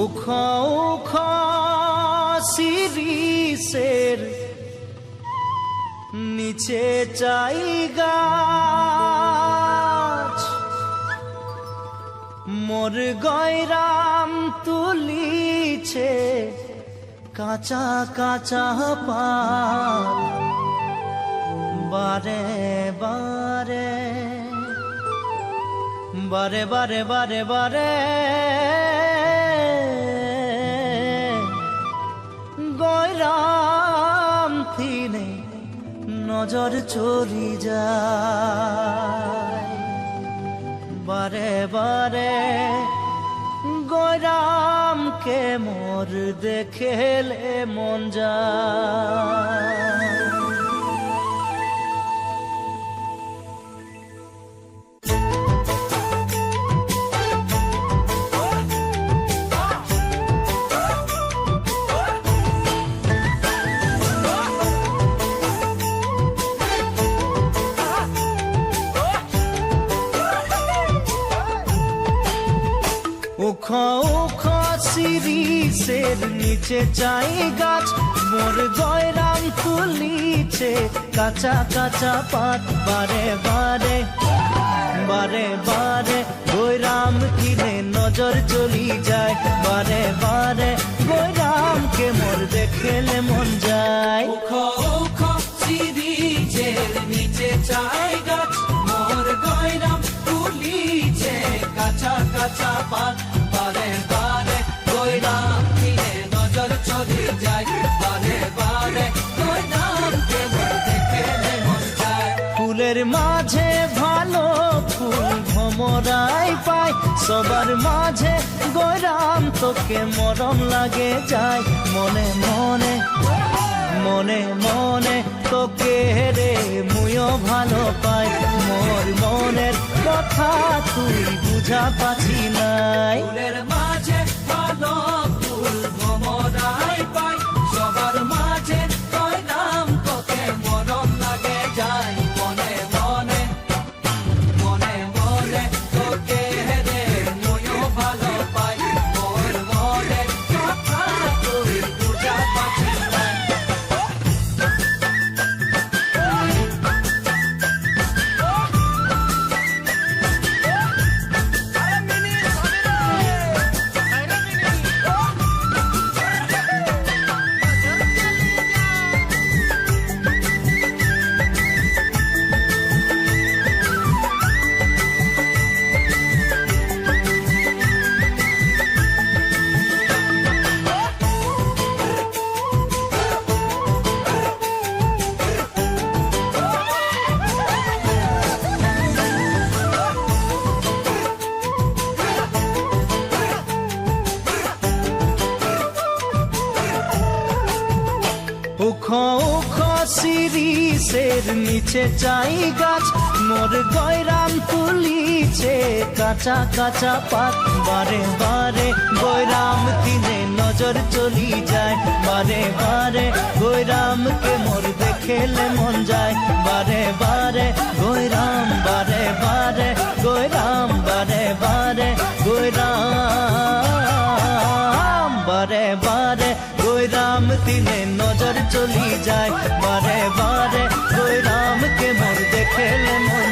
উখা উখা শিরিষের নিচে চাই গাছ, মোর গয়রাম তুলিছে কাঁচা কাঁচা পাত। বারে বারে বারে বারে বারে বারে গয়রাম থিনে নজর চলি যায়। বারে বারে গয়রামকে মোর দেখেলে মন যায়। উখা উখা শিরিষের নিচে চাই গাছ, মোর গয়রাম তুলিছে কাঁচা কাঁচা পাত। বারে বারে বারে বারে গয়রাম কিনে নজর চলি যায়। বারে বারে গয়রামকে মোর দেখেলে মন যায়। উখা উখা শিরিষের নিচে চাই গাছ, মোর গয়রাম তুলিছে কাঁচা কাঁচা পাত। বারে বারে গয়রাম কিনে নজর চলি যায়। বারে বারে গয়রামকে মোর দেখেলে মন যায়। ফুলের মাঝে ভালো ফুল ভমরাই পায়, সবার মাঝে গয়রাম তোকে মরম লাগে যায়। মনে মনে মনে মনে তোকে রে মুইও ভালো পাই, মোর মনের কথা তুই বুঝা পাচ্ছি নাই। ফুলের মাঝে ভালো ফুল ভমরাই পাই, সবার মাঝে গয়রাম তোকে মরম লাগে যায়। মনে মনে মনে মনে তোকে রে মুইও ভালো পাই, মোর মনের কথা তুই বুঝা পাচ্ছি নাই। উখা উখা শিরিষের নিচে চাই গাছ, মোর গয়রাম তুলিছে কাঁচা কাঁচা পাত। বারে বারে গয়রাম দিনে নজর চলি যায়। বারে বারে গয়রামকে মোর দেখেলে মন যায়। বারে বারে গয়রাম বারে বারে গয়রাম বারে বারে গয়রাম বারে বারে গয়রাম দিনে নজর চলি যায়। বারে বারে গয়রামকে মোর দেখেলে মন